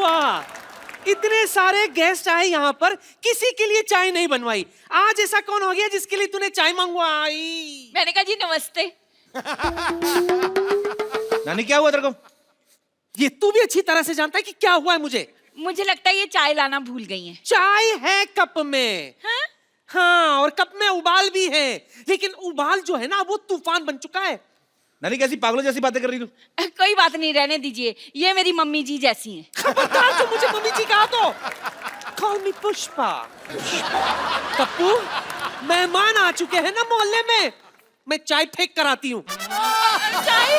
वाह, इतने सारे गेस्ट आए यहाँ पर, किसी के लिए चाय नहीं बनवाई। आज ऐसा कौन हो गया जिसके लिए तूने चाय मंगवाई? मैंने कहा जी नमस्ते। नानी क्या हुआ तेरे को? ये तू भी अच्छी तरह से जानता है कि क्या हुआ है मुझे। मुझे लगता है ये चाय लाना भूल गई हैं। चाय है कप में। हाँ? हाँ, और कप में उबाल भी है, लेकिन उबाल जो है ना वो तूफान बन चुका है। नानी कैसी पागलों जैसी बातें कर रही तू? कोई बात नहीं, रहने दीजिए, ये मेरी मम्मी जी जैसी हैं। खबरदार जो मुझे मम्मी जी कहा तो। Call me Pushpa. पप्पू, मेहमान आ चुके हैं ना मोहल्ले में, मैं चाय फेंक कर आती हूँ। चाय?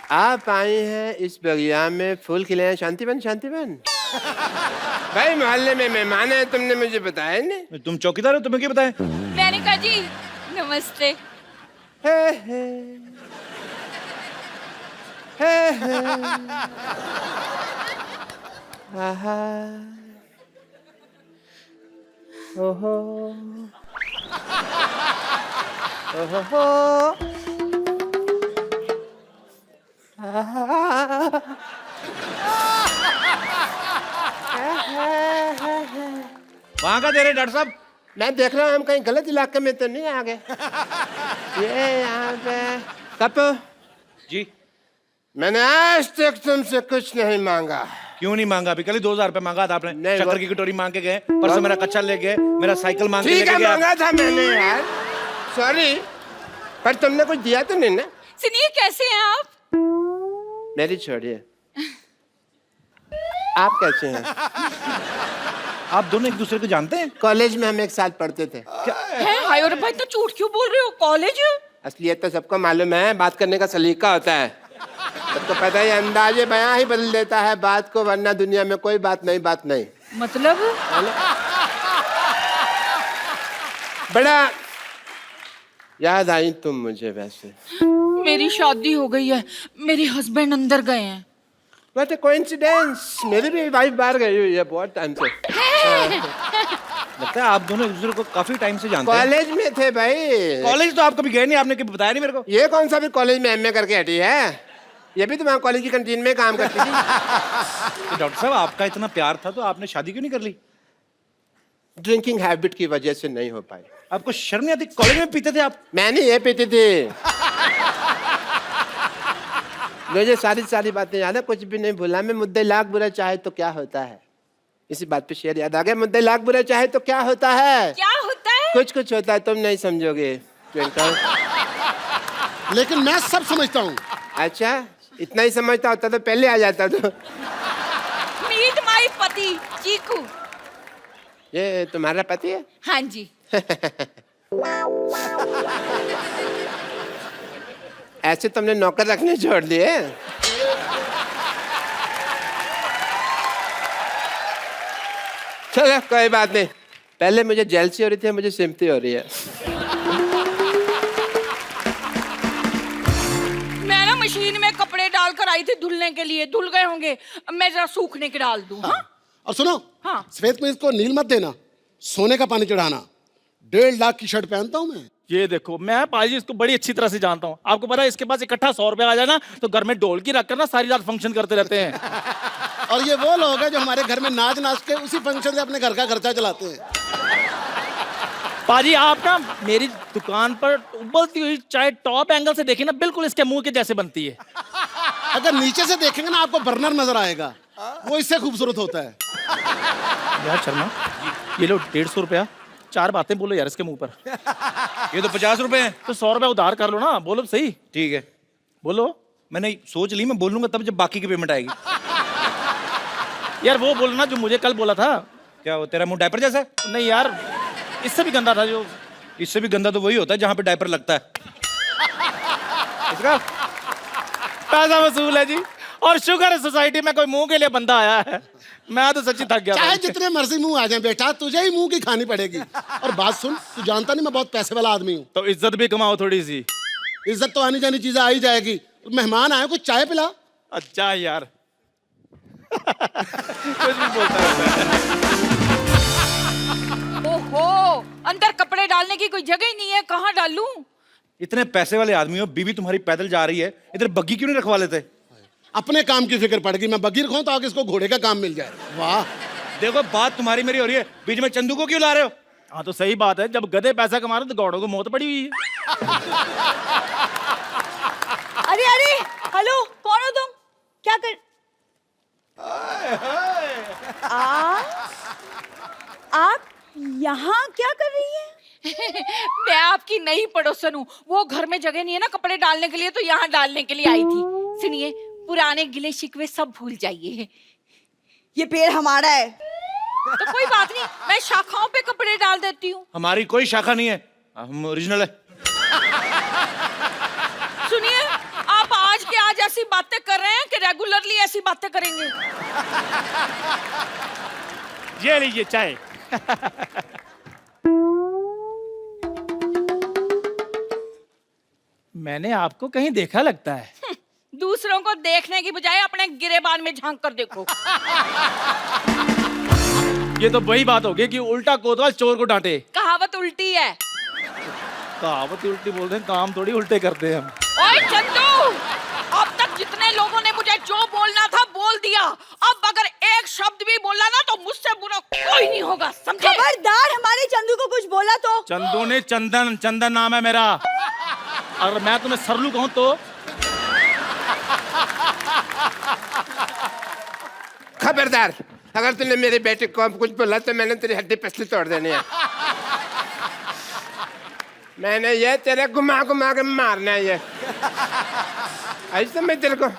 आप आई हैं इस बगिया में फूल खिले हैं। शांतिवन, शांतिवन। भाई मोहल्ले में मेहमान है, तुमने मुझे बताया नहीं। तुम चौकीदार हो, तुम्हें क्या बताए? मैंने कहा जी नमस्ते। हे हे हे हे आहा ओहो ओहो वहां का दे रहे डॉक्टर साहब? मैं देख रहा हूँ हम कहीं गलत इलाके में तो नहीं आ गए। ये यहाँ पे कप जी। मैंने आज तक तुमसे कुछ नहीं मांगा। क्यों नहीं मांगा? अभी कल ही 2000 रुपए मांगा था आपने। नहीं, शक्कर की कटोरी मांग के गए, परसों मेरा कच्चा ले गए, मेरा साइकिल मांग के ठीक लेके है, गया। मांगा था मैंने यार, सॉरी, पर तुमने कुछ दिया तो नहीं ना? सुनिए, कैसे हैं आप? मेरी छोड़िए, आप कैसे हैं? आप दोनों एक दूसरे को जानते हैं? कॉलेज में हम एक साथ पढ़ते थे। हैं? हाय और भाई, तो झूठ क्यों बोल रहे हो? कॉलेज? असलियत तो सबको मालूम है, बात करने का सलीका होता है। सबको पता है, अंदाजे बयां ही बदल देता है बात को, वरना दुनिया में कोई बात नहीं, बात नहीं। मतलब? बड़ा याद आई तुम मुझे। वैसे मेरी शादी हो गई है, मेरे हस्बैंड अंदर गए हैं। व्हाट अ कोइंसिडेंस, मेरी भी वाइफ बाहर गई हुई है बहुत टाइम से। लगता है आप दोनों एक दूसरे को काफी टाइम से जानते हैं। कॉलेज में थे भाई। कॉलेज तो आप कभी गए नहीं, आपने कभी बताया नहीं मेरे को। ये कौन सा भी कॉलेज में एमए करके हटी है? ये भी तो वहाँ कॉलेज की कैंटीन में काम करती थी। तो डॉक्टर साहब, आपका इतना प्यार था तो आपने शादी क्यों नहीं कर ली? ड्रिंकिंग हैबिट की वजह से नहीं हो पाई। आपको शर्म नहीं आती? कॉलेज में पीते थे आप? मैंने ये पीती थी। मुझे सारी बातें याद है, कुछ भी नहीं भूला मैं। मुद्दे लाख बुरा चाहे तो क्या होता है, इसी बात पे शेर याद आ गया। मुद्दे लाख बुरा चाहे तो क्या होता है? क्या होता है? कुछ कुछ होता है, तुम नहीं समझोगे ट्विंकल। लेकिन मैं सब समझता हूँ। अच्छा, इतना ही समझता होता तो पहले आ जाता। तो मीट माई पति चीकू। ये तुम्हारा पति है? हाँ जी। ऐसे तुमने नौकर रखने छोड़ दिए? चलो कोई बात नहीं, पहले मुझे जेलसी हो रही थी, मुझे सिम्पथी हो रही है। मैं ना मशीन में कपड़े डालकर आई थी धुलने के लिए, धुल गए होंगे, मैं जरा सूखने के डाल दूं। हाँ? और सुनो, हाँ। सफेद में इसको नील मत देना, सोने का पानी चढ़ाना। 1.5 लाख की शर्ट पहनता हूँ मैं। ये देखो, मैं पाजी इसको बड़ी अच्छी तरह से जानता हूँ। आपको पता है, इसके पास इकट्ठा 100 रुपया आ जाए ना तो घर में ढोलकी रखकर ना सारी रात फंक्शन करते रहते हैं। और ये वो लोग हैं जो हमारे घर में नाच नाच के उसी फंक्शन से अपने घर का खर्चा चलाते हैं। पाजी, आप ना मेरी दुकान पर उबलती हुई चाय टॉप एंगल से देखें ना, बिल्कुल इसके मुंह के जैसे बनती है। अगर नीचे से देखेंगे ना, आपको बर्नर नजर आएगा, वो इससे खूबसूरत होता है। यार शर्मा, ये लो 150 रुपया, 4 बातें बोलो यार इसके मुंह पर। ये तो 50 रुपए हैं। तो 100 रुपया उधार कर लो ना, बोलो सही। ठीक है, बोलो। मैंने सोच ली, मैं बोलूंगा तब जब बाकी की पेमेंट आएगी। यार वो बोलना जो मुझे कल बोला था। क्या वो तेरा मुंह डायपर जैसा है? नहीं यार, इससे भी गंदा था जो। इससे भी गंदा तो वही होता है जहां पे डायपर लगता है। इसका पैसा वसूल है जी, और शुगर है सोसाइटी में कोई मुंह के लिए बंदा आया है। मैं तो सच्ची थक गया। चाहे जितने मर्जी मुंह आ जाए बेटा, तुझे ही मुंह की खानी पड़ेगी। और बात सुन, तू जानता नहीं मैं बहुत पैसे वाला आदमी हूँ। तो इज्जत भी कमाओ थोड़ी सी। इज्जत तो आनी जानी चीजें आ ही जाएगी। मेहमान आए, कुछ चाय पिला। अच्छा यार। कुछ भी बोलता रहता है। ओहो, अंदर कपड़े डालने की कोई जगह ही नहीं है, कहाँ डालूं? इतने पैसे वाले आदमी हो, बीवी तुम्हारी पैदल जा रही है, इधर बग्गी क्यों नहीं रखवा लेते? अपने काम की फिक्र पड़ गई, मैं बगीर रखाऊं तो आगे इसको घोड़े का काम मिल जाए। वाह। देखो बात तुम्हारी मेरी हो रही है, बीच में चंदू को क्यों ला रहे हो? हाँ तो सही बात है, जब गधे पैसा कमा रहे तो गौड़ों को मौत पड़ी हुई है। अरे अरे, हेलो, कौन हो तुम? क्या कर आप यहाँ क्या कर रही हैं? मैं आपकी नई पड़ोसन हूँ। वो घर में जगह नहीं है ना कपड़े डालने के लिए, तो यहाँ डालने के लिए आई थी। सुनिए, पुराने गिले शिकवे सब भूल जाइए। ये पेड़ हमारा है। तो कोई बात नहीं, मैं शाखाओं पे कपड़े डाल देती हूँ। हमारी कोई शाखा नहीं है, हम ओरिजिनल है। सुनिए, आप आज के आज ऐसी बातें कर रहे हैं कि रेगुलरली ऐसी बातें करेंगे? ये लीजिए चाय। मैंने आपको कहीं देखा लगता है। दूसरों को देखने की बजाय अपने गिरेबान में झांक कर देखो। ये तो वही बात हो गई कि उल्टा कोतवाल चोर को डांटे। कहावत उल्टी है। कहावत ही उल्टी बोलते हैं, काम थोड़ी उल्टे करते हैं हम। ओए चंदू, अब तक जितने लोगों ने मुझे जो बोलना था बोल दिया। अब अगर एक शब्द भी बोला ना तो मुझसे बुरा कोई नहीं होगा, समझे? खबरदार, हमारे चंदू को कुछ बोला तो। चंदू ने चंदन नाम है मेरा। अगर मैं तुम्हें सरलू कहूं तो खबरदार, अगर तूने मेरे बेटे को कुछ बोला तो मैंने तेरी हड्डी पसली तोड़ देनी है। मैंने ये तेरे घुमा घुमा के मारना है। ये आई समझ तेरे को?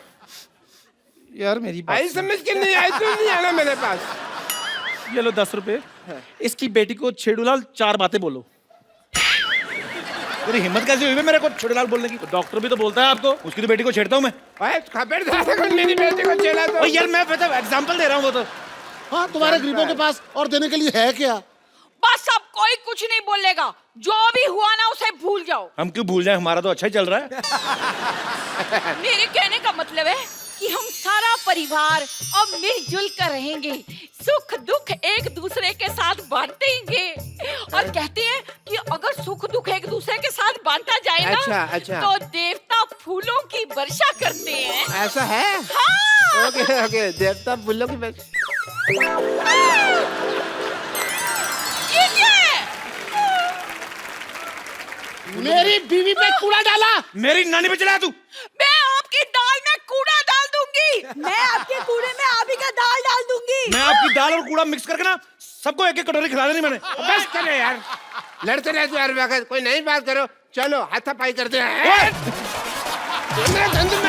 यार मेरी बात आई समझ के नहीं आई, तू नहीं आना मेरे पास। ये लो 10 रुपए। इसकी बेटी को छेड़ूलाल 4 बातें बोलो। तेरी हिम्मत कैसे हुई है मेरे को छेड़लाल बोलने की? तो डॉक्टर भी तो बोलता है आपको। उसकी तो बेटी को छेड़ता हूँ मैं। ओए खबरदार, अगर मेरी बेटी को छेड़ा तो। यार मैं एग्जांपल दे रहा हूँ, वो तो। हाँ, तुम्हारे गरीबों के पास और देने के लिए है क्या? बस अब कोई कुछ नहीं बोलेगा। जो भी हुआ ना उसे भूल जाओ। हम क्यों भूल जाए, हमारा तो अच्छा ही चल रहा है। मेरे कहने का मतलब है कि हम सारा परिवार अब मिलजुल कर रहेंगे, सुख दुख एक दूसरे के साथ बांटेंगे। और कहते हैं कि अगर सुख दुख एक दूसरे के साथ बांटा जाए ना, अच्छा। तो देवता फूलों की वर्षा करते हैं। ऐसा है? हाँ। ओके ओके, देवता फूलों की वर्षा। ये क्या है? मेरी बीवी पे कूड़ा डाला। मेरी नानी पे चलाया तू। मैं आपकी दाल में कूड़ा डाल दूंगी। मैं आपके कूड़े में आप ही का दाल डाल दूंगी। मैं आपकी दाल और कूड़ा मिक्स करके ना सबको एक एक कटोरी खिला देनी मैंने। बस करो यार, लड़ते रहते हर वक्त। कोई नई बात करो, चलो हाथापाई करते हैं। मेरे धंधे में